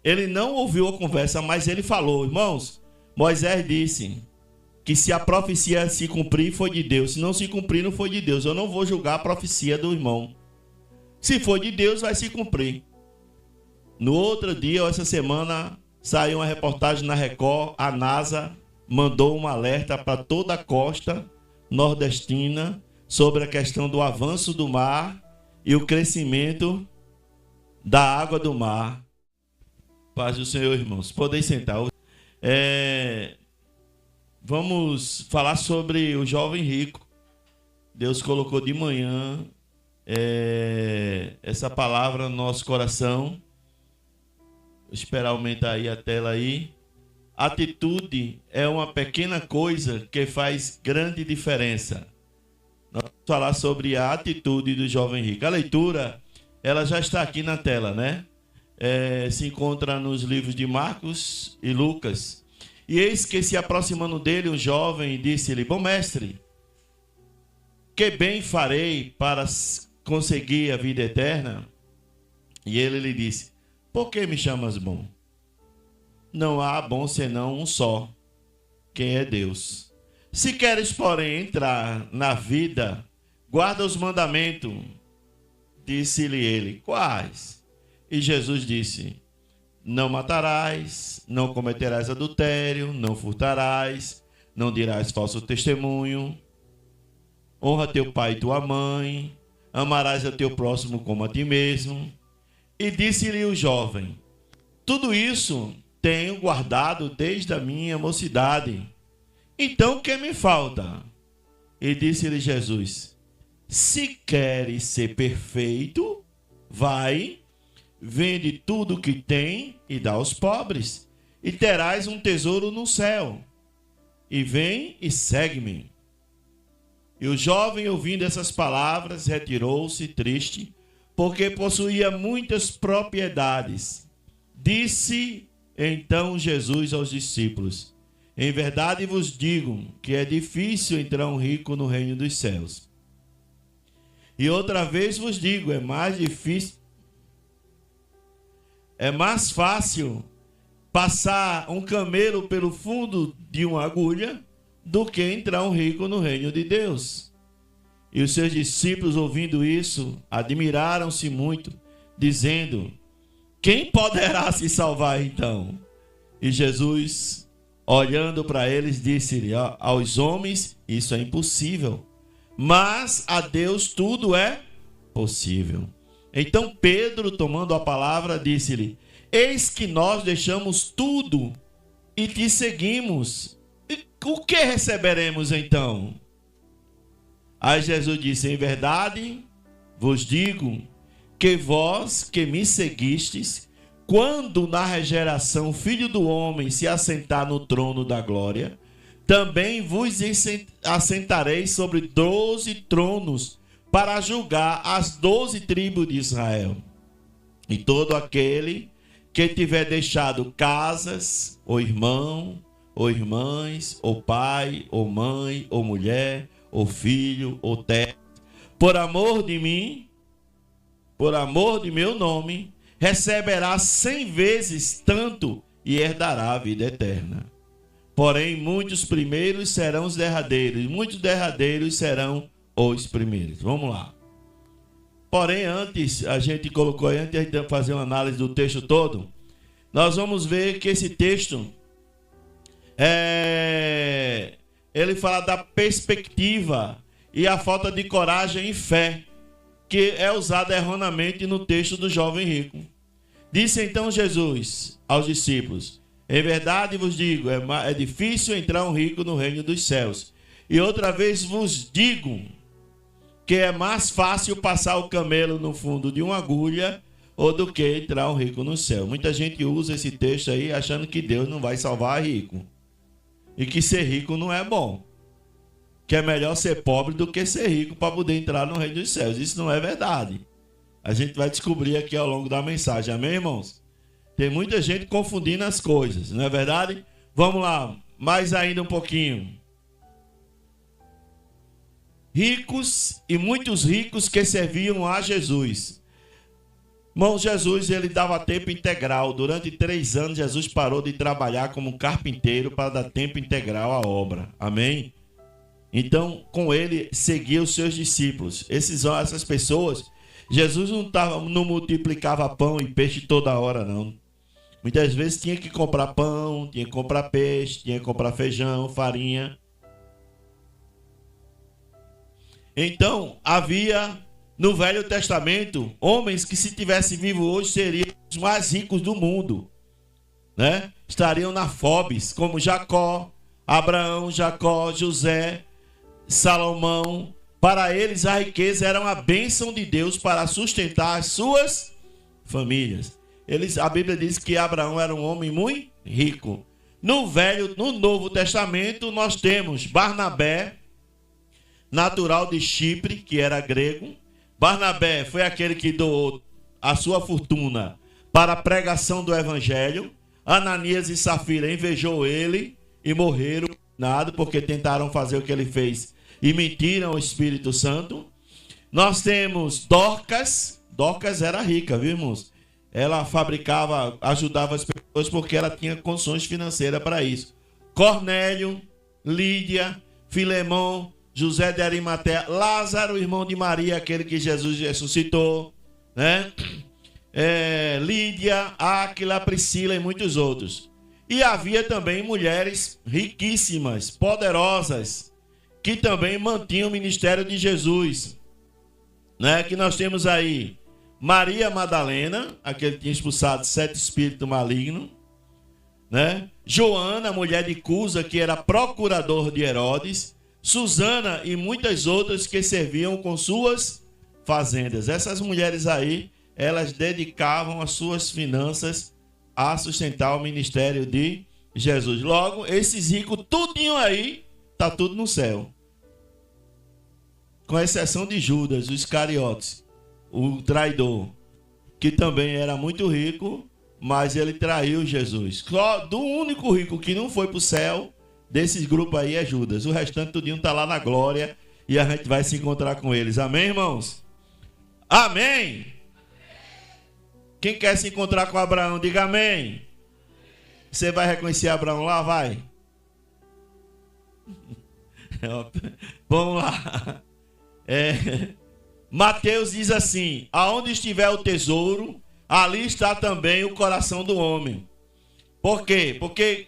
Ele não ouviu a conversa, mas ele falou: irmãos, Moisés disse que se a profecia se cumprir, foi de Deus. Se não se cumprir, não foi de Deus. Eu não vou julgar a profecia do irmão. Se for de Deus, vai se cumprir. No outro dia, ou essa semana, saiu uma reportagem na Record. A NASA mandou um alerta para toda a costa nordestina sobre a questão do avanço do mar e o crescimento da água do mar. Paz do Senhor, irmãos. Podem sentar. Vamos falar sobre o jovem rico. Deus colocou de manhã essa palavra no nosso coração. Vou esperar aumentar aí a tela aí. Atitude é uma pequena coisa que faz grande diferença. Nós vamos falar sobre a atitude do jovem rico. A leitura, ela já está aqui na tela, né? Se encontra nos livros de Marcos e Lucas. E eis que, se aproximando dele, um jovem disse-lhe: bom mestre, que bem farei para conseguir a vida eterna? E ele lhe disse: por que me chamas bom? Não há bom senão um só, quem é Deus. Se queres, porém, entrar na vida, guarda os mandamentos. Disse-lhe ele: quais? E Jesus disse: não matarás, não cometerás adultério, não furtarás, não dirás falso testemunho, honra teu pai e tua mãe, amarás a teu próximo como a ti mesmo. E disse-lhe o jovem: tudo isso tenho guardado desde a minha mocidade. Então o que me falta? E disse-lhe Jesus: se queres ser perfeito, vai, vende tudo o que tem e dá aos pobres, e terás um tesouro no céu. E vem e segue-me. E o jovem, ouvindo essas palavras, retirou-se triste, porque possuía muitas propriedades. Disse então Jesus aos discípulos: em verdade vos digo que é difícil entrar um rico no reino dos céus. E outra vez vos digo, é mais fácil passar um camelo pelo fundo de uma agulha do que entrar um rico no reino de Deus. E os seus discípulos, ouvindo isso, admiraram-se muito, dizendo: quem poderá se salvar então? E Jesus, olhando para eles, disse-lhe: aos homens isso é impossível, mas a Deus tudo é possível. Então Pedro, tomando a palavra, disse-lhe: eis que nós deixamos tudo e te seguimos. E o que receberemos então? Aí Jesus disse: em verdade vos digo que vós que me seguistes, quando na regeneração o Filho do Homem se assentar no trono da glória, também vos assentareis sobre 12 tronos, para julgar as 12 tribos de Israel. E todo aquele que tiver deixado casas, ou irmão, ou irmãs, ou pai, ou mãe, ou mulher, ou filho, ou terra, por amor de mim, por amor de meu nome, receberá 100 vezes tanto e herdará a vida eterna. Porém, muitos primeiros serão os derradeiros, e muitos derradeiros serão os primeiros. Vamos lá. Porém, antes de fazer uma análise do texto todo, nós vamos ver que esse texto ele fala da perspectiva e a falta de coragem e fé que é usada erroneamente no texto do jovem rico. Disse então Jesus aos discípulos: em verdade vos digo, é difícil entrar um rico no reino dos céus. E outra vez vos digo que é mais fácil passar o camelo no fundo de uma agulha ou do que entrar um rico no céu. Muita gente usa esse texto aí achando que Deus não vai salvar rico e que ser rico não é bom, que é melhor ser pobre do que ser rico para poder entrar no reino dos céus. Isso não é verdade. A gente vai descobrir aqui ao longo da mensagem, amém, irmãos? Tem muita gente confundindo as coisas, não é verdade? Vamos lá, mais ainda um pouquinho. Ricos e muitos ricos que serviam a Jesus. Irmão, Jesus, ele dava tempo integral. Durante 3 anos, Jesus parou de trabalhar como carpinteiro para dar tempo integral à obra. Amém? Então, com ele, seguia os seus discípulos. Essas pessoas, Jesus não multiplicava pão e peixe toda hora, não. Muitas vezes tinha que comprar pão, tinha que comprar peixe, tinha que comprar feijão, farinha. Então, havia no Velho Testamento homens que, se tivessem vivo hoje, seriam os mais ricos do mundo, né? Estariam na Forbes, como Jacó, Abraão, Jacó, José, Salomão. Para eles a riqueza era uma bênção de Deus para sustentar as suas famílias. A Bíblia diz que Abraão era um homem muito rico. No Novo Testamento nós temos Barnabé, natural de Chipre, que era grego. Barnabé foi aquele que doou a sua fortuna para a pregação do evangelho. Ananias e Safira invejou ele e morreram nada porque tentaram fazer o que ele fez e mentiram ao Espírito Santo. Nós temos Dorcas. Dorcas era rica, viu, irmãos? Ela fabricava, ajudava as pessoas porque ela tinha condições financeiras para isso. Cornélio, Lídia, Filemão, José de Arimateia, Lázaro, irmão de Maria, aquele que Jesus ressuscitou, né? Lídia, Áquila, Priscila e muitos outros. E havia também mulheres riquíssimas, poderosas, que também mantinham o ministério de Jesus, né? Que nós temos aí Maria Madalena, aquele que tinha expulsado 7 espíritos malignos, né? Joana, mulher de Cusa, que era procurador de Herodes, Susana e muitas outras que serviam com suas fazendas. Essas mulheres aí, elas dedicavam as suas finanças a sustentar o ministério de Jesus. Logo, esses ricos, tudinho aí, tá tudo no céu. Com exceção de Judas, o Iscariotes, o traidor, que também era muito rico, mas ele traiu Jesus. Só do único rico que não foi para o céu, desses grupos aí, é Judas. O restante tudinho está lá na glória e a gente vai se encontrar com eles. Amém, irmãos? Amém? Quem quer se encontrar com Abraão, diga amém. Você vai reconhecer Abraão lá? Vai. Vamos lá. Mateus diz assim: aonde estiver o tesouro, ali está também o coração do homem. Por quê? Porque,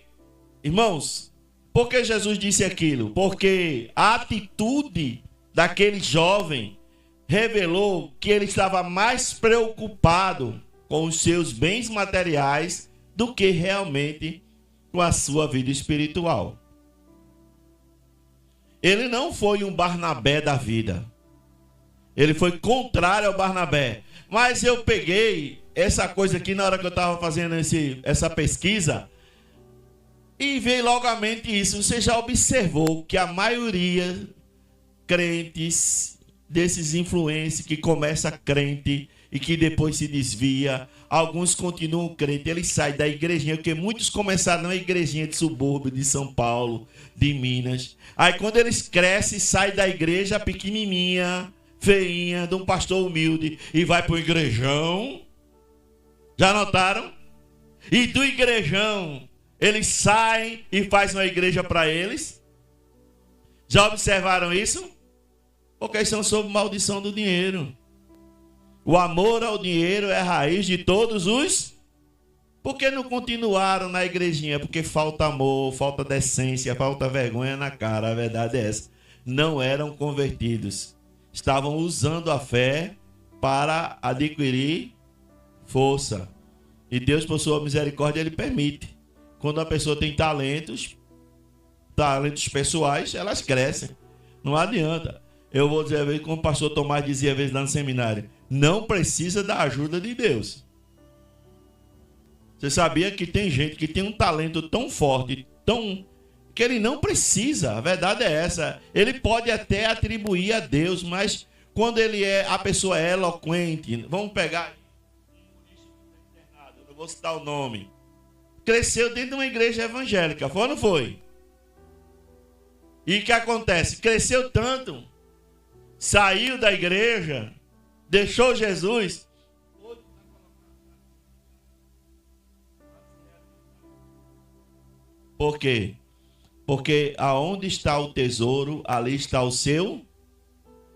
irmãos, por que Jesus disse aquilo? Porque a atitude daquele jovem revelou que ele estava mais preocupado com os seus bens materiais do que realmente com a sua vida espiritual. Ele não foi um Barnabé da vida. Ele foi contrário ao Barnabé. Mas eu peguei essa coisa aqui na hora que eu estava fazendo essa pesquisa e veio logo à mente isso. Você já observou que a maioria crentes, desses influencers que começa crente e que depois se desvia, alguns continuam crentes, eles saem da igrejinha, porque muitos começaram na igrejinha de subúrbio de São Paulo, de Minas. Aí quando eles crescem, saem da igreja pequenininha, feinha, de um pastor humilde, e vai para o igrejão. Já notaram? E do igrejão, eles saem e fazem uma igreja para eles. Já observaram isso? Porque estão sob maldição do dinheiro. O amor ao dinheiro é a raiz de todos os... Por que não continuaram na igrejinha? Porque falta amor, falta decência, falta vergonha na cara. A verdade é essa. Não eram convertidos. Estavam usando a fé para adquirir força. E Deus, por sua misericórdia, Ele permite. Quando a pessoa tem talentos pessoais, elas crescem. Não adianta. Eu vou dizer a vez, como o pastor Tomás dizia a vez lá no seminário, não precisa da ajuda de Deus. Você sabia que tem gente que tem um talento tão forte, que ele não precisa. A verdade é essa. Ele pode até atribuir a Deus, mas quando a pessoa é eloquente, vamos pegar, eu vou citar o nome, cresceu dentro de uma igreja evangélica, foi ou não foi? E o que acontece? Cresceu tanto, saiu da igreja, deixou Jesus, hoje está Por quê? Porque aonde está o tesouro, ali está o seu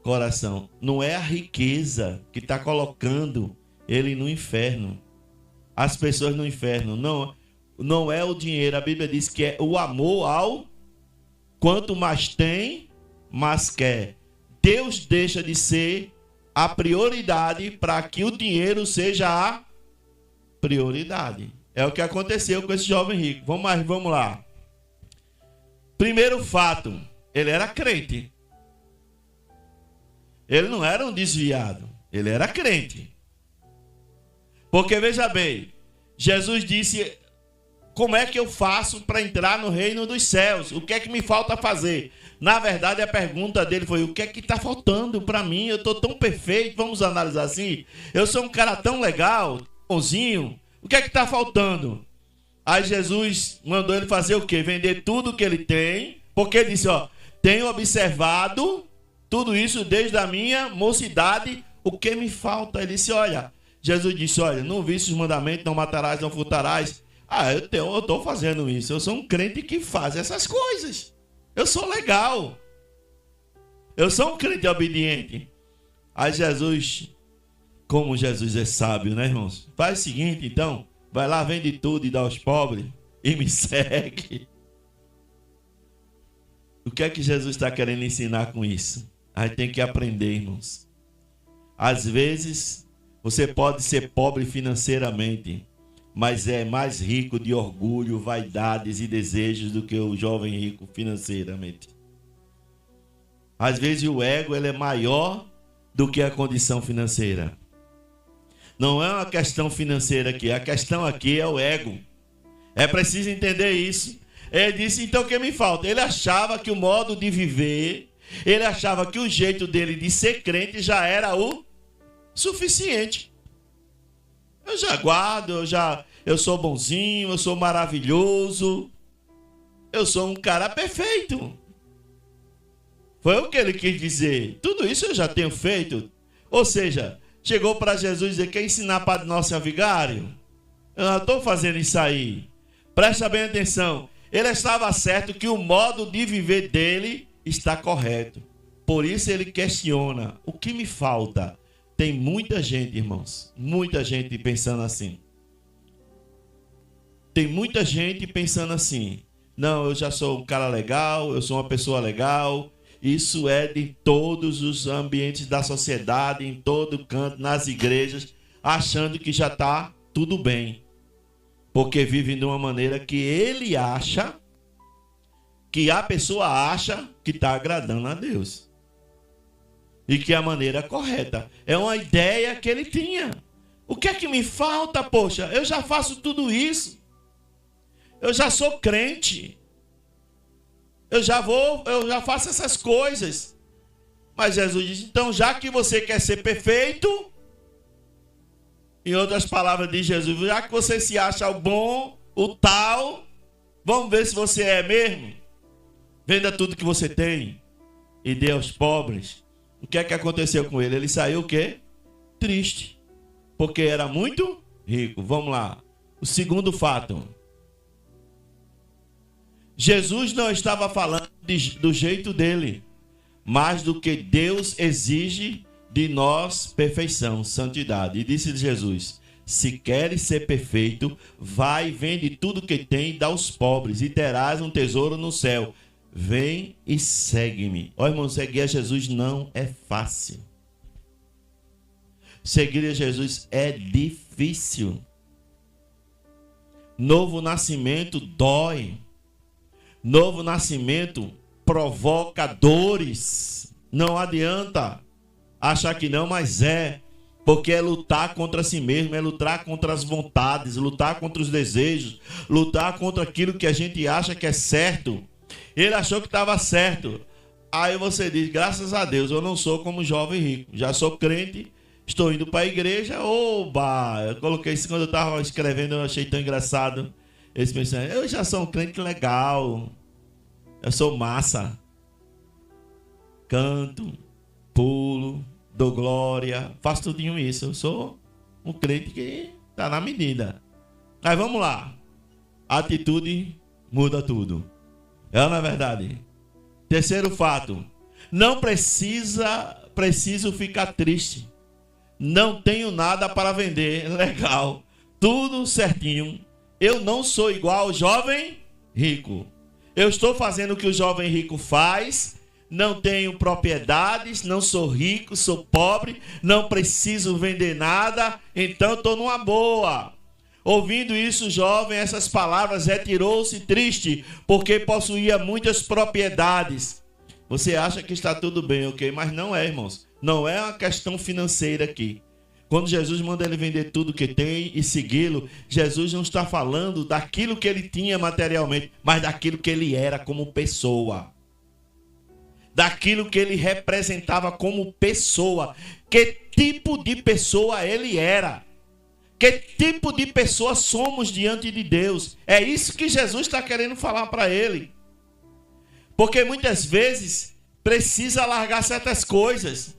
coração. Não é a riqueza que está colocando ele no inferno. As pessoas no inferno. Não é o dinheiro. A Bíblia diz que é o amor ao quanto mais tem, mais quer. Deus deixa de ser a prioridade para que o dinheiro seja a prioridade. É o que aconteceu com esse jovem rico. Vamos lá. Primeiro fato, ele era crente. Ele não era um desviado, ele era crente. Porque veja bem, Jesus disse: como é que eu faço para entrar no reino dos céus? O que é que me falta fazer? Na verdade, a pergunta dele foi: o que é que está faltando para mim? Eu estou tão perfeito, vamos analisar assim. Eu sou um cara tão legal, bonzinho. O que é que está faltando? Aí Jesus mandou ele fazer o quê? Vender tudo que ele tem. Porque ele disse: ó, tenho observado tudo isso desde a minha mocidade. O que me falta? Ele disse: olha, Jesus disse: olha, não viste os mandamentos, não matarás, não furtarás. Eu estou fazendo isso. Eu sou um crente que faz essas coisas. Eu sou legal. Eu sou um crente obediente. Aí Jesus, como Jesus é sábio, né, irmãos? Faz o seguinte, então. Vai lá, vende tudo e dá aos pobres. E me segue. O que é que Jesus está querendo ensinar com isso? A gente tem que aprender, irmãos. Às vezes, você pode ser pobre financeiramente, mas é mais rico de orgulho, vaidades e desejos do que o jovem rico financeiramente. Às vezes o ego ele é maior do que a condição financeira. Não é uma questão financeira aqui, a questão aqui é o ego. É preciso entender isso. Ele disse: então o que me falta? Ele achava que o modo de viver, ele achava que o jeito dele de ser crente já era o suficiente. Eu já guardo, eu sou bonzinho, eu sou maravilhoso, eu sou um cara perfeito. Foi o que ele quis dizer. Tudo isso eu já tenho feito. Ou seja, chegou para Jesus e dizer: quer ensinar Padre Nosso Vigário? Eu não estou fazendo isso aí. Presta bem atenção. Ele estava certo que o modo de viver dele está correto. Por isso ele questiona: o que me falta? Tem muita gente, irmãos, muita gente pensando assim. Tem muita gente pensando assim: não, eu já sou um cara legal, eu sou uma pessoa legal. Isso é de todos os ambientes da sociedade, em todo canto, nas igrejas, achando que já está tudo bem. Porque vive de uma maneira que ele acha, que a pessoa acha que está agradando a Deus. E que é a maneira correta. É uma ideia que ele tinha. O que é que me falta, poxa? Eu já faço tudo isso. Eu já sou crente. Eu já faço essas coisas. Mas Jesus disse: então, já que você quer ser perfeito, em outras palavras de Jesus, já que você se acha o bom, o tal, vamos ver se você é mesmo. Venda tudo que você tem e dê aos pobres. O que é que aconteceu com ele? Ele saiu o quê? Triste. Porque era muito rico. Vamos lá. O segundo fato. Jesus não estava falando do jeito dele, mas do que Deus exige de nós: perfeição, santidade. E disse Jesus: se queres ser perfeito, vai, vende tudo que tem e dá aos pobres, e terás um tesouro no céu. Vem e segue-me. Ó, irmão, seguir a Jesus não é fácil. Seguir a Jesus é difícil. Novo nascimento dói. Novo nascimento provoca dores. Não adianta achar que não, mas é. Porque é lutar contra si mesmo, é lutar contra as vontades, lutar contra os desejos, lutar contra aquilo que a gente acha que é certo. Ele achou que estava certo. Aí você diz: graças a Deus, eu não sou como jovem rico. Já sou crente, estou indo para a igreja. Oba! Eu coloquei isso quando eu estava escrevendo, eu achei tão engraçado esse pensamento. Eu já sou um crente legal. Eu sou massa. Canto, pulo, dou glória, faço tudinho isso. Eu sou um crente que está na medida. Mas vamos lá. Atitude muda tudo. É na verdade. Terceiro fato. Não preciso ficar triste. Não tenho nada para vender. Legal. Tudo certinho. Eu não sou igual ao jovem rico. Eu estou fazendo o que o jovem rico faz. Não tenho propriedades. Não sou rico, sou pobre. Não preciso vender nada. Então estou numa boa. Ouvindo isso, o jovem, essas palavras, retirou-se triste, porque possuía muitas propriedades. Você acha que está tudo bem, ok? Mas não é, irmãos. Não é uma questão financeira aqui. Quando Jesus manda ele vender tudo que tem e segui-lo, Jesus não está falando daquilo que ele tinha materialmente, mas daquilo que ele era como pessoa. Daquilo que ele representava como pessoa. Que tipo de pessoa ele era? Que tipo de pessoa somos diante de Deus? É isso que Jesus está querendo falar para ele. Porque muitas vezes precisa largar certas coisas.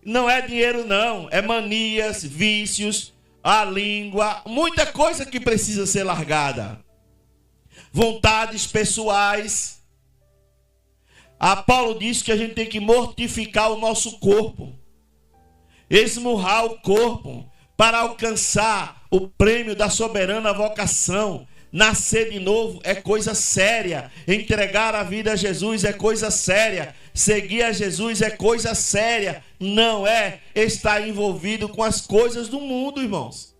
Não é dinheiro não, é manias, vícios, a língua, muita coisa que precisa ser largada. Vontades pessoais. Paulo diz que a gente tem que mortificar o nosso corpo. Esmurrar o corpo. Para alcançar o prêmio da soberana vocação. Nascer de novo é coisa séria. Entregar a vida a Jesus é coisa séria. Seguir a Jesus é coisa séria. Não é estar envolvido com as coisas do mundo, irmãos.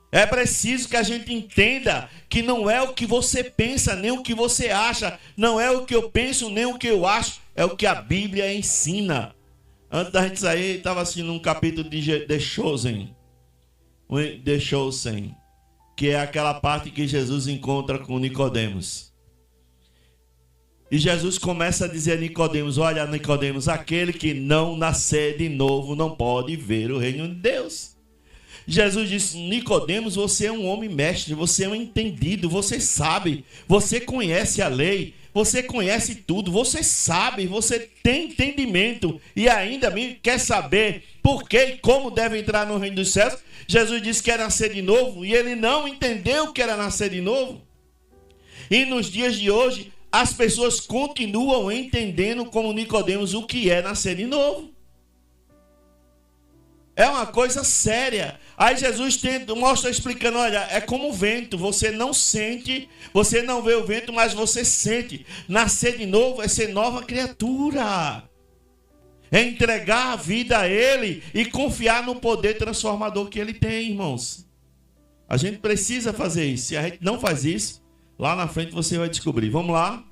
É preciso que a gente entenda que não é o que você pensa, nem o que você acha. Não é o que eu penso, nem o que eu acho. É o que a Bíblia ensina. Antes da gente sair, estava assistindo um capítulo de The Chosen. The Chosen. Que é aquela parte que Jesus encontra com Nicodemos. E Jesus começa a dizer a Nicodemos: olha, Nicodemos, aquele que não nascer de novo não pode ver o reino de Deus. Jesus disse: Nicodemos, você é um homem mestre, você é um entendido, você sabe, você conhece a lei. Você conhece tudo, você sabe, você tem entendimento e ainda quer saber por que e como deve entrar no reino dos céus. Jesus disse que era nascer de novo e ele não entendeu o que era nascer de novo. E nos dias de hoje, as pessoas continuam entendendo como Nicodemos o que é nascer de novo. É uma coisa séria. Aí Jesus mostra explicando, olha, é como o vento, você não sente, você não vê o vento, mas você sente. Nascer de novo é ser nova criatura. É entregar a vida a Ele e confiar no poder transformador que Ele tem, irmãos. A gente precisa fazer isso. Se a gente não faz isso, lá na frente você vai descobrir. Vamos lá.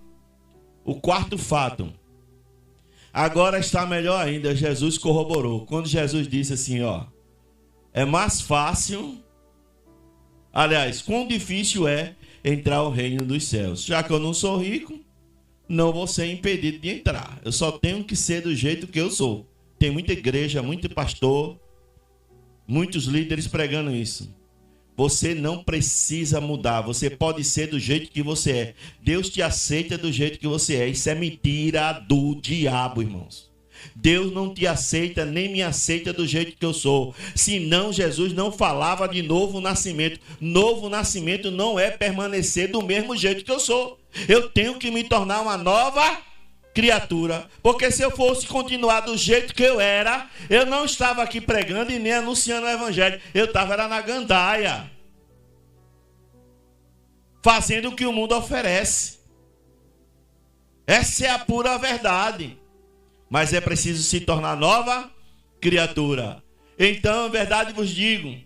O quarto fato. Agora está melhor ainda, Jesus corroborou. Quando Jesus disse assim, ó, é mais fácil, aliás, quão difícil é entrar ao reino dos céus. Já que eu não sou rico, não vou ser impedido de entrar. Eu só tenho que ser do jeito que eu sou. Tem muita igreja, muito pastor, muitos líderes pregando isso. Você não precisa mudar. Você pode ser do jeito que você é. Deus te aceita do jeito que você é. Isso é mentira do diabo, irmãos. Deus não te aceita, nem me aceita do jeito que eu sou. Senão Jesus não falava de novo nascimento. Novo nascimento não é permanecer do mesmo jeito que eu sou. Eu tenho que me tornar uma nova criatura. Porque se eu fosse continuar do jeito que eu era, eu não estava aqui pregando e nem anunciando o evangelho. Eu estava na gandaia, fazendo o que o mundo oferece. Essa é a pura verdade. Mas é preciso se tornar nova criatura. Então, em verdade vos digo,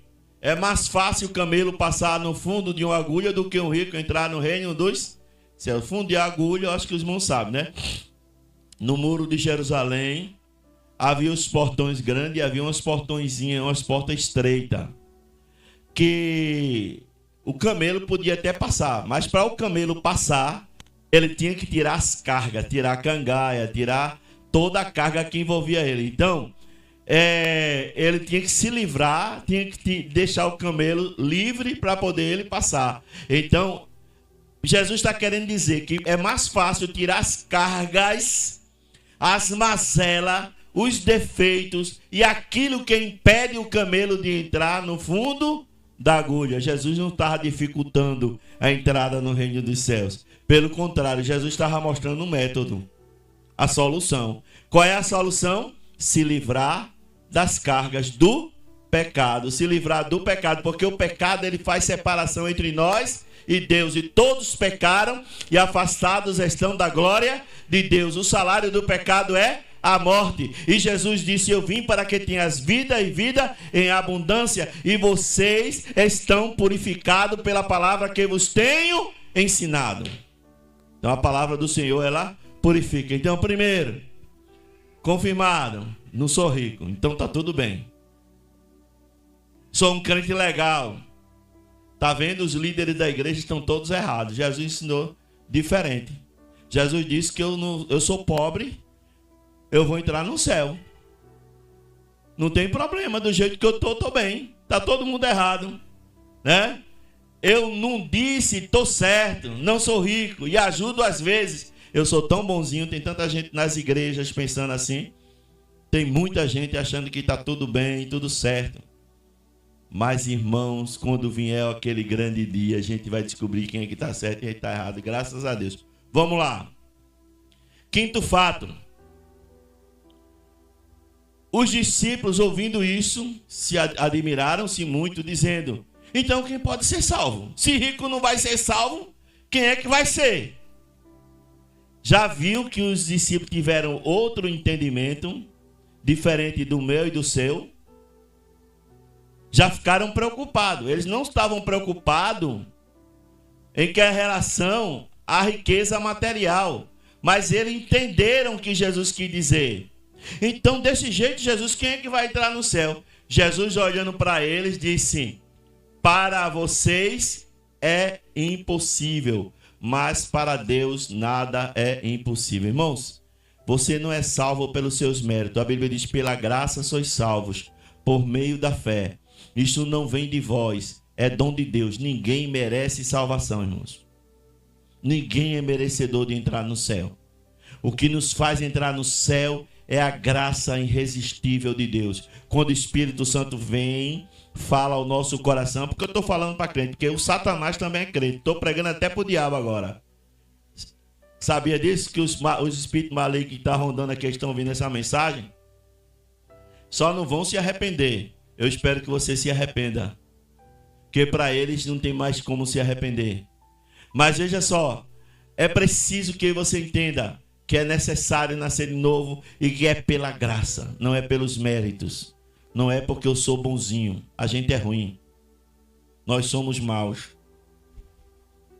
é mais fácil o camelo passar no fundo de uma agulha do que um rico entrar no reino dos céus. Fundo de agulha, eu acho que os irmãos sabem, né? No muro de Jerusalém, havia os portões grandes e havia umas portõezinhas, umas portas estreitas, que o camelo podia até passar, mas para o camelo passar, ele tinha que tirar as cargas, tirar a cangaia, tirar toda a carga que envolvia ele. Então, ele tinha que se livrar, tinha que deixar o camelo livre para poder ele passar. Então, Jesus está querendo dizer que é mais fácil tirar as cargas, as mazelas, os defeitos e aquilo que impede o camelo de entrar no fundo da agulha. Jesus não estava dificultando a entrada no reino dos céus. Pelo contrário, Jesus estava mostrando um método, a solução. Qual é a solução? Se livrar das cargas do pecado. Se livrar do pecado, porque o pecado ele faz separação entre nós e Deus. E todos pecaram e afastados estão da glória de Deus. O salário do pecado é a morte. E Jesus disse: eu vim para que tenhas vida e vida em abundância. E vocês estão purificados pela palavra que vos tenho ensinado. Então a palavra do Senhor, ela purifica. Então, primeiro, confirmado, não sou rico, então tá tudo bem. Sou um crente legal. Tá vendo? Os líderes da igreja estão todos errados. Jesus ensinou diferente. Jesus disse que eu sou pobre, eu vou entrar no céu. Não tem problema, do jeito que eu tô bem. Tá todo mundo errado, né? Eu não disse, tô certo, não sou rico e ajudo às vezes. Eu sou tão bonzinho, tem tanta gente nas igrejas pensando assim. Tem muita gente achando que tá tudo bem, tudo certo. Mas, irmãos, quando vier aquele grande dia, a gente vai descobrir quem é que tá certo e quem é que tá errado. Graças a Deus. Vamos lá. Quinto fato. Os discípulos, ouvindo isso, se admiraram-se muito, dizendo: então quem pode ser salvo? Se rico não vai ser salvo, quem é que vai ser? Já viu que os discípulos tiveram outro entendimento, diferente do meu e do seu? Já ficaram preocupados. Eles não estavam preocupados em que a relação à riqueza material, mas eles entenderam o que Jesus quis dizer. Então, desse jeito, Jesus, quem é que vai entrar no céu? Jesus, olhando para eles, disse: para vocês é impossível, mas para Deus nada é impossível. Irmãos, você não é salvo pelos seus méritos. A Bíblia diz: pela graça sois salvos, por meio da fé. Isto não vem de vós, é dom de Deus. Ninguém merece salvação, irmãos. Ninguém é merecedor de entrar no céu. O que nos faz entrar no céu é a graça irresistível de Deus. Quando o Espírito Santo vem, fala ao nosso coração, porque eu estou falando para crente, porque o Satanás também é crente. Estou pregando até para o diabo agora. Sabia disso? Que os espíritos malignos que estão rondando aqui estão ouvindo essa mensagem? Só não vão se arrepender. Eu espero que você se arrependa, porque para eles não tem mais como se arrepender. Mas veja só, é preciso que você entenda que é necessário nascer de novo e que é pela graça, não é pelos méritos. Não é porque eu sou bonzinho. A gente é ruim. Nós somos maus.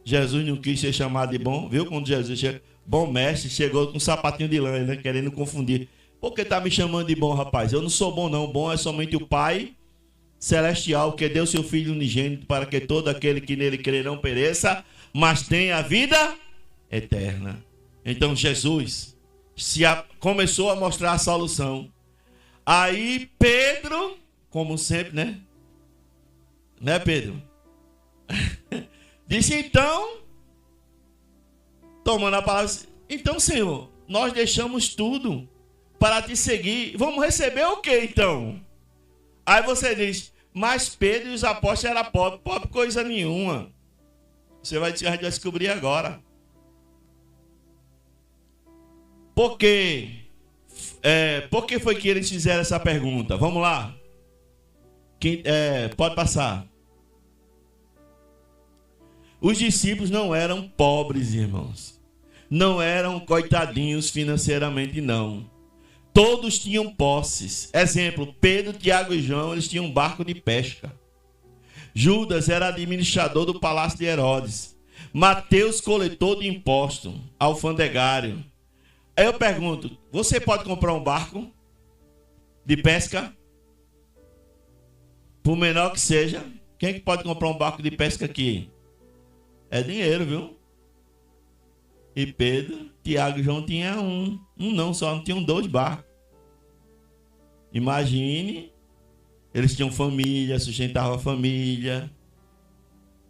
Jesus não quis ser chamado de bom. Viu quando Jesus chegou? Bom mestre, chegou com um sapatinho de lã, né? Querendo confundir. Por que tá me chamando de bom, rapaz? Eu não sou bom não. Bom é somente o Pai Celestial, que deu seu Filho unigênito para que todo aquele que nele crê não pereça, mas tenha a vida eterna. Então Jesus começou a mostrar a solução. Aí Pedro, como sempre, né? Né, Pedro? Disse então, tomando a palavra: então, Senhor, nós deixamos tudo para te seguir. Vamos receber o que então? Aí você diz: mas Pedro e os apóstolos eram pobres. Pobre coisa nenhuma. Você vai descobrir agora. Por quê? Por que foi que eles fizeram essa pergunta? Vamos lá. Pode passar. Os discípulos não eram pobres, irmãos. Não eram coitadinhos financeiramente, não. Todos tinham posses. Exemplo, Pedro, Tiago e João, eles tinham um barco de pesca. Judas era administrador do palácio de Herodes. Mateus, coletor de imposto, alfandegário. Aí eu pergunto: você pode comprar um barco de pesca? Por menor que seja. Quem é que pode comprar um barco de pesca aqui? É dinheiro, viu? E Pedro, Tiago e João tinham não tinham 2 barcos. Imagine, eles tinham família, sustentavam a família.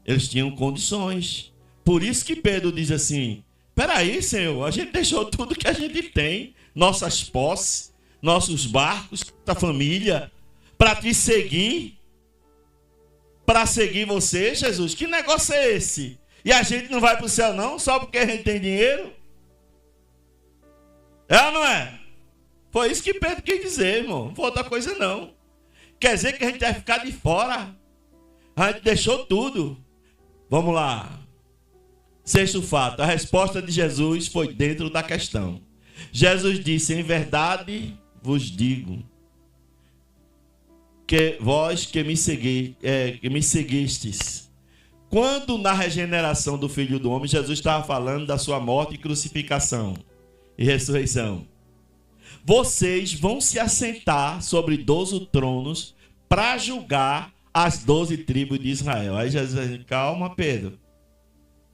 Eles tinham condições. Por isso que Pedro diz assim: peraí, Senhor, a gente deixou tudo que a gente tem, nossas posses, nossos barcos, a família, para te seguir. para seguir você, Jesus? Que negócio é esse? E a gente não vai para o céu não, só porque a gente tem dinheiro? É ou não é? Foi isso que Pedro quis dizer, irmão. Não foi outra coisa não. Quer dizer que a gente vai ficar de fora. A gente deixou tudo. Vamos lá. Sexto fato. A resposta de Jesus foi dentro da questão. Jesus disse: em verdade vos digo, que vós que me seguistes. Quando na regeneração do Filho do Homem, Jesus estava falando da sua morte e crucificação e ressurreição. Vocês vão se assentar sobre 12 tronos para julgar as 12 tribos de Israel. Aí Jesus diz: calma, Pedro.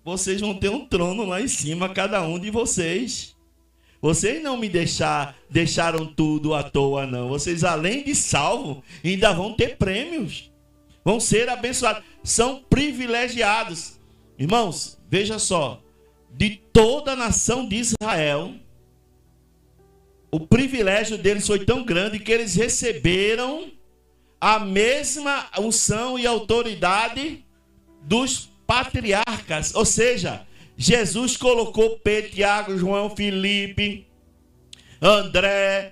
Vocês vão ter um trono lá em cima, cada um de vocês. Vocês não me deixaram tudo à toa, não. Vocês, além de salvo, ainda vão ter prêmios. Vão ser abençoados. São privilegiados. Irmãos, veja só. De toda a nação de Israel, o privilégio deles foi tão grande que eles receberam a mesma unção e autoridade dos patriarcas. Ou seja, Jesus colocou Pedro, Tiago, João, Filipe, André,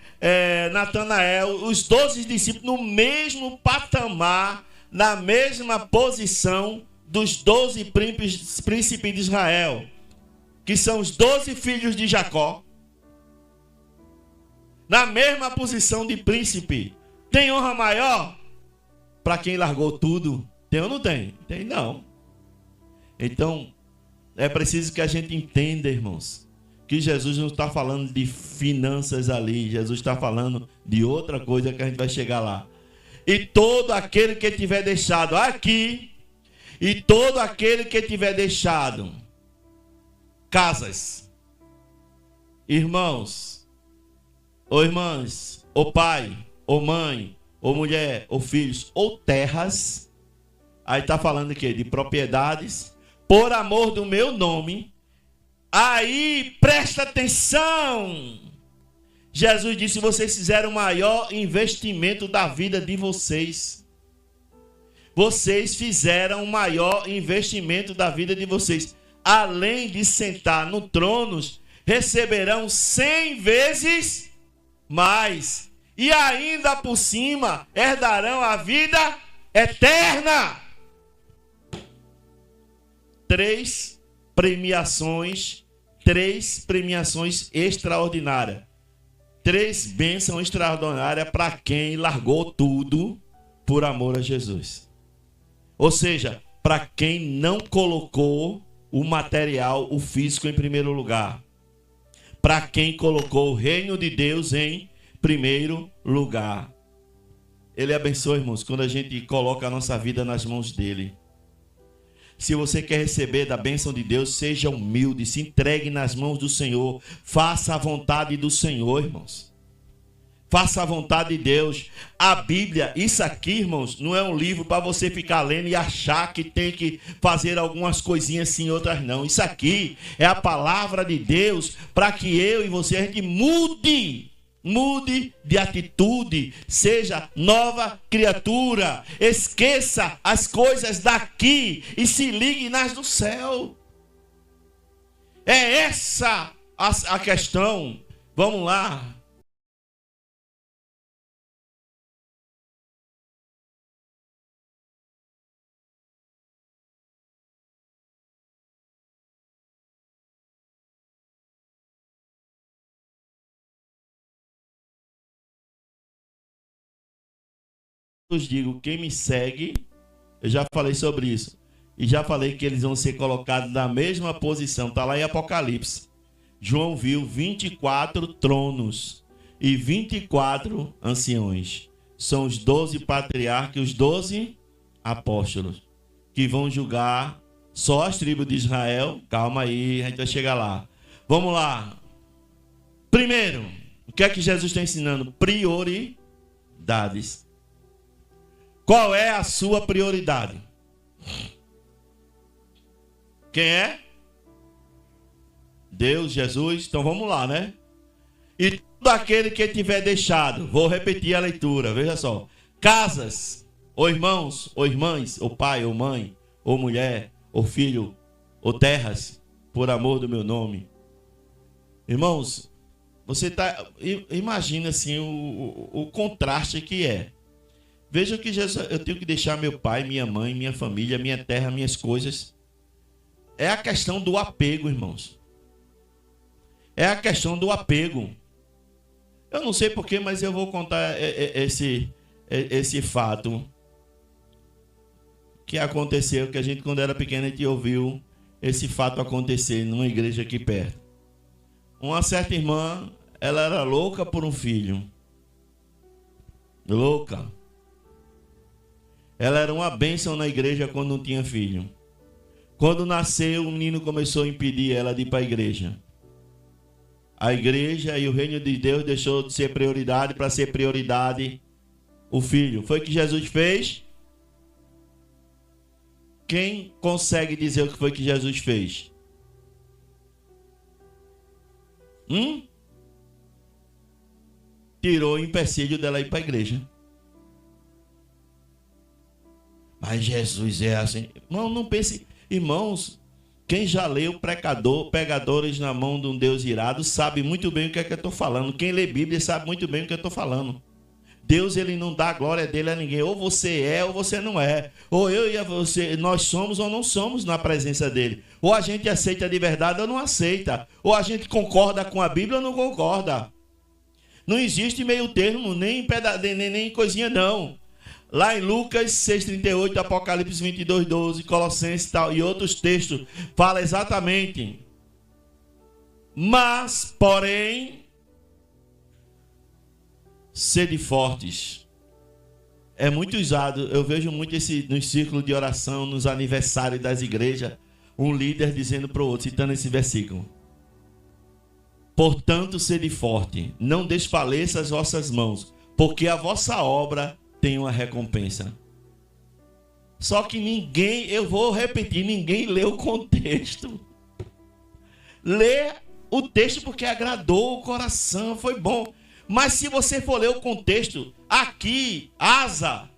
Natanael, os 12 discípulos no mesmo patamar, na mesma posição dos 12 príncipes de Israel, que são os 12 filhos de Jacó, na mesma posição de príncipe. Tem honra maior para quem largou tudo? Tem ou não tem? Tem não. Então, é preciso que a gente entenda, irmãos, que Jesus não está falando de finanças ali. Jesus está falando de outra coisa que a gente vai chegar lá. E todo aquele que tiver deixado aqui, e todo aquele que tiver deixado casas, irmãos, ou irmãs, ou pai, ou mãe, ou mulher, ou filhos, ou terras, aí está falando aqui de propriedades, por amor do meu nome. Aí presta atenção, Jesus disse: vocês fizeram o maior investimento da vida de vocês. Vocês fizeram o maior investimento da vida de vocês. Além de sentar no trono, receberão 100 vezes mais. E ainda por cima, herdarão a vida eterna. 3 premiações extraordinárias. 3 bênçãos extraordinárias para quem largou tudo por amor a Jesus. Ou seja, para quem não colocou o material, o físico em primeiro lugar. Para quem colocou o reino de Deus em primeiro lugar. Ele abençoa, irmãos, quando a gente coloca a nossa vida nas mãos dele. Se você quer receber da bênção de Deus, seja humilde, se entregue nas mãos do Senhor. Faça a vontade do Senhor, irmãos. Faça a vontade de Deus. A Bíblia, isso aqui, irmãos, não é um livro para você ficar lendo e achar que tem que fazer algumas coisinhas sim, outras não. Isso aqui é a palavra de Deus para que eu e você, a gente mude de atitude, seja nova criatura, esqueça as coisas daqui e se ligue nas do céu. É essa a questão. Vamos lá. Eu digo, quem me segue, eu já falei sobre isso, e já falei que eles vão ser colocados na mesma posição, está lá em Apocalipse. João viu 24 tronos e 24 anciões, são os 12 patriarcas, os 12 apóstolos, que vão julgar só as tribos de Israel. Calma aí, a gente vai chegar lá. Vamos lá. Primeiro, o que é que Jesus está ensinando? Prioridades. Qual é a sua prioridade? Quem é? Deus, Jesus. Então vamos lá, né? E todo aquele que tiver deixado, vou repetir a leitura, veja só. Casas, ou irmãos, ou irmãs, ou pai, ou mãe, ou mulher, ou filho, ou terras, por amor do meu nome. Irmãos, você imagina assim o contraste que é. Veja que Jesus, eu tenho que deixar meu pai, minha mãe, minha família, minha terra, minhas coisas. É a questão do apego, irmãos. É a questão do apego. Eu não sei porquê, mas eu vou contar esse fato que aconteceu, que a gente, quando era pequeno, a gente ouviu esse fato acontecer numa igreja aqui perto. Uma certa irmã, ela era louca por um filho. Louca. Ela era uma bênção na igreja quando não tinha filho. Quando nasceu, o menino começou a impedir ela de ir para a igreja. A igreja e o reino de Deus deixou de ser prioridade para ser prioridade o filho. Foi o que Jesus fez? Quem consegue dizer o que foi que Jesus fez? Tirou o empecilho dela ir para a igreja. Mas Jesus é assim. Não pense, irmãos, quem já leu Pecadores na mão de um Deus irado sabe muito bem o que é que eu estou falando. Quem lê Bíblia sabe muito bem o que eu estou falando. Deus, ele não dá a glória dele a ninguém. Ou você é ou você não é. Ou eu e você, nós somos ou não somos na presença dele. Ou a gente aceita de verdade ou não aceita. Ou a gente concorda com a Bíblia ou não concorda. Não existe meio termo, nem coisinha não. Lá em Lucas 6,38, Apocalipse 22,12, Colossenses e outros textos, fala exatamente. Mas, porém, sede fortes. É muito usado, eu vejo muito nos círculos de oração, nos aniversários das igrejas, um líder dizendo para o outro, citando esse versículo. Portanto, sede forte, não desfaleça as vossas mãos, porque a vossa obra tem uma recompensa. Só que ninguém, eu vou repetir, ninguém lê o contexto. Lê o texto porque agradou o coração, foi bom. Mas se você for ler o contexto, aqui, Asa,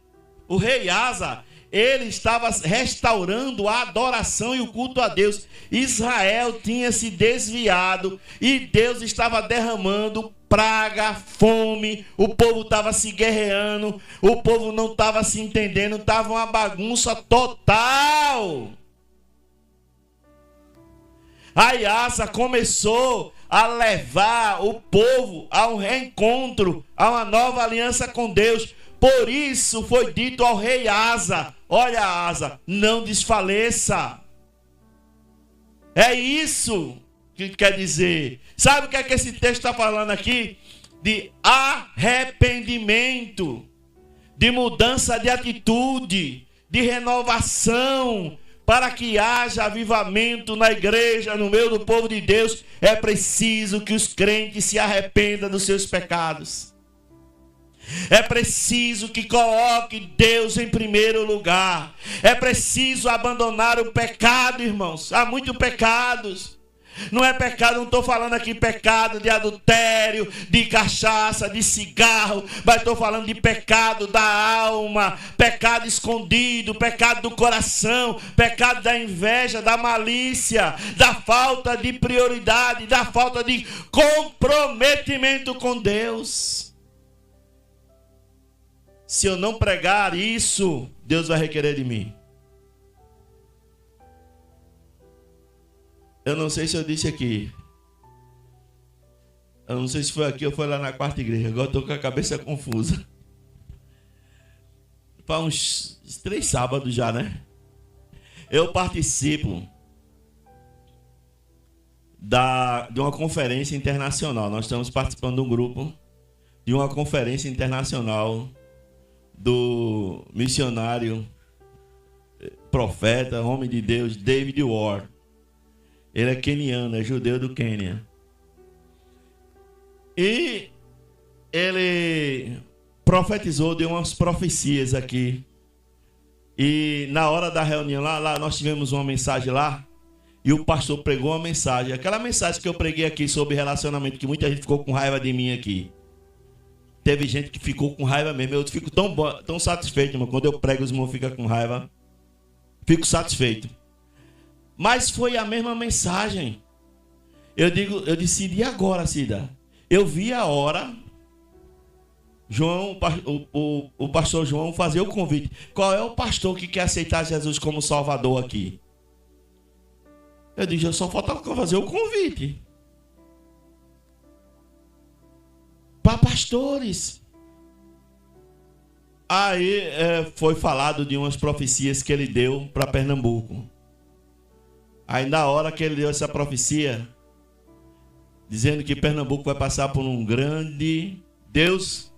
o rei Asa, ele estava restaurando a adoração e o culto a Deus. Israel tinha se desviado e Deus estava derramando praga, fome, o povo estava se guerreando, o povo não estava se entendendo, estava uma bagunça total. Aí Asa começou a levar o povo a um reencontro, a uma nova aliança com Deus. Por isso foi dito ao rei Asa, olha Asa, não desfaleça. É isso que quer dizer. Sabe o que é que esse texto está falando aqui? De arrependimento, de mudança de atitude, de renovação. Para que haja avivamento na igreja, no meio do povo de Deus, é preciso que os crentes se arrependam dos seus pecados. É preciso que coloque Deus em primeiro lugar. É preciso abandonar o pecado, irmãos. Há muitos pecados. Não é pecado, não estou falando aqui pecado de adultério, de cachaça, de cigarro, mas estou falando de pecado da alma, pecado escondido, pecado do coração, pecado da inveja, da malícia, da falta de prioridade, da falta de comprometimento com Deus. Se eu não pregar isso, Deus vai requerer de mim. Eu não sei se eu disse aqui. Eu não sei se foi aqui ou foi lá na quarta igreja. Agora estou com a cabeça confusa. Faz uns 3 sábados já, né? Eu participo de uma conferência internacional. Nós estamos participando de um grupo de uma conferência internacional do missionário, profeta, homem de Deus, David Ward. Ele é queniano, é judeu do Quênia. E ele profetizou, deu umas profecias aqui. E na hora da reunião lá nós tivemos uma mensagem lá. E o pastor pregou uma mensagem. Aquela mensagem que eu preguei aqui sobre relacionamento, que muita gente ficou com raiva de mim aqui. teve gente que ficou com raiva mesmo. Eu fico tão satisfeito, irmão. Quando eu prego, os irmãos ficam com raiva. Fico satisfeito. Mas foi a mesma mensagem. Eu disse, e agora, Cida? Eu vi a hora, João, o pastor João fazer o convite. Qual é o pastor que quer aceitar Jesus como Salvador aqui? Eu disse, eu só faltava fazer o convite. Para pastores. Aí foi falado de umas profecias que ele deu para Pernambuco. Aí na hora que ele deu essa profecia, dizendo que Pernambuco vai passar por um grande Deus.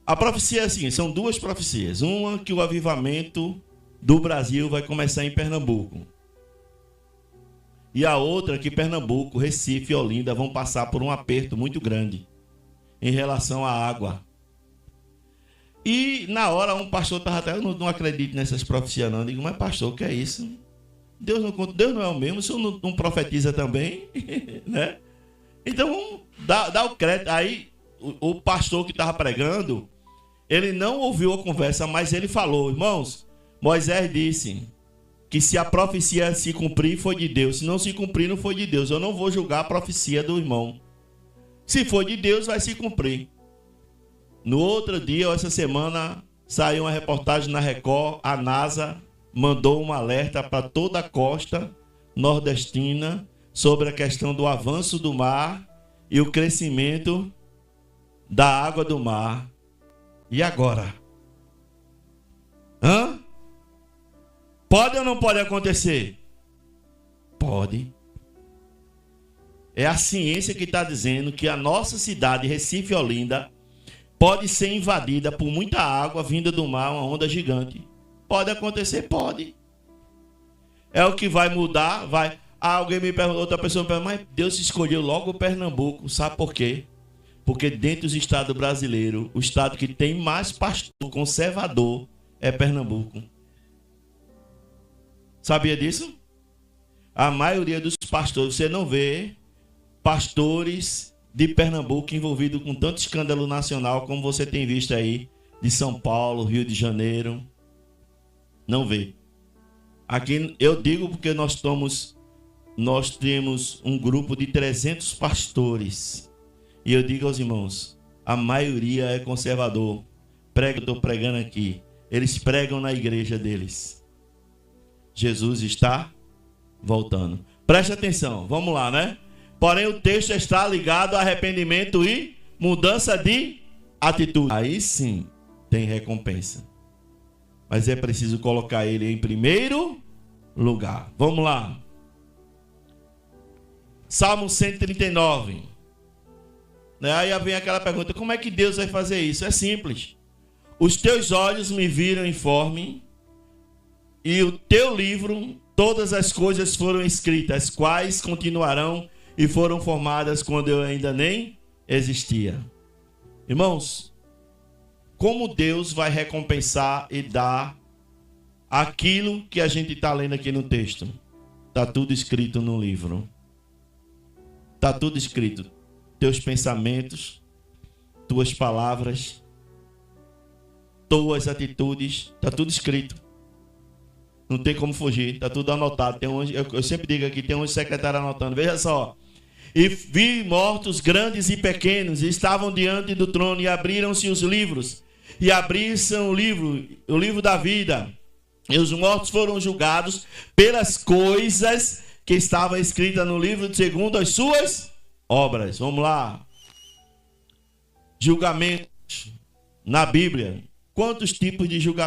A profecia é assim, são duas profecias. Uma que o avivamento do Brasil vai começar em Pernambuco. E a outra que Pernambuco, Recife e Olinda vão passar por um aperto muito grande em relação à água. E na hora um pastor estava até, eu não acredito nessas profecias não. Eu digo, mas pastor, o que é isso? Deus não é o mesmo, o senhor não profetiza também? Né? Então, dá o crédito. Aí, o pastor que estava pregando, ele não ouviu a conversa, mas ele falou, irmãos, Moisés disse que se a profecia se cumprir, foi de Deus. Se não se cumprir, não foi de Deus. Eu não vou julgar a profecia do irmão. Se for de Deus, vai se cumprir. No outro dia, essa semana, saiu uma reportagem na Record, a NASA mandou um alerta para toda a costa nordestina sobre a questão do avanço do mar e o crescimento da água do mar. E agora? Pode ou não pode acontecer? Pode. É a ciência que está dizendo que a nossa cidade, Recife e Olinda, pode ser invadida por muita água vinda do mar, uma onda gigante. Pode acontecer? Pode. É o que vai mudar? Vai. Alguém me perguntou, outra pessoa me perguntou, mas Deus escolheu logo o Pernambuco. Sabe por quê? Porque dentro dos estados brasileiros, o estado que tem mais pastor conservador é Pernambuco. Sabia disso? A maioria dos pastores, você não vê pastores de Pernambuco envolvidos com tanto escândalo nacional como você tem visto aí de São Paulo, Rio de Janeiro. Não vê. Aqui eu digo porque nós temos um grupo de 300 pastores. E eu digo aos irmãos, a maioria é conservador. Estou pregando aqui. Eles pregam na igreja deles. Jesus está voltando. Preste atenção, vamos lá, né? Porém o texto está ligado a arrependimento e mudança de atitude. Aí sim tem recompensa. Mas é preciso colocar ele em primeiro lugar. Vamos lá. Salmo 139. Aí vem aquela pergunta, como é que Deus vai fazer isso? É simples. Os teus olhos me viram informe, e o teu livro, todas as coisas foram escritas, as quais continuarão e foram formadas quando eu ainda nem existia. Irmãos, como Deus vai recompensar e dar aquilo que a gente está lendo aqui no texto? Está tudo escrito no livro. Está tudo escrito. Teus pensamentos, tuas palavras, tuas atitudes, está tudo escrito. Não tem como fugir, está tudo anotado. Eu sempre digo aqui, tem um secretário anotando. Veja só. E vi mortos grandes e pequenos, e estavam diante do trono, e abriram-se os livros. E abriram o livro da vida. E os mortos foram julgados pelas coisas que estavam escritas no livro segundo as suas obras. Vamos lá. Julgamentos na Bíblia. Quantos tipos de julgamento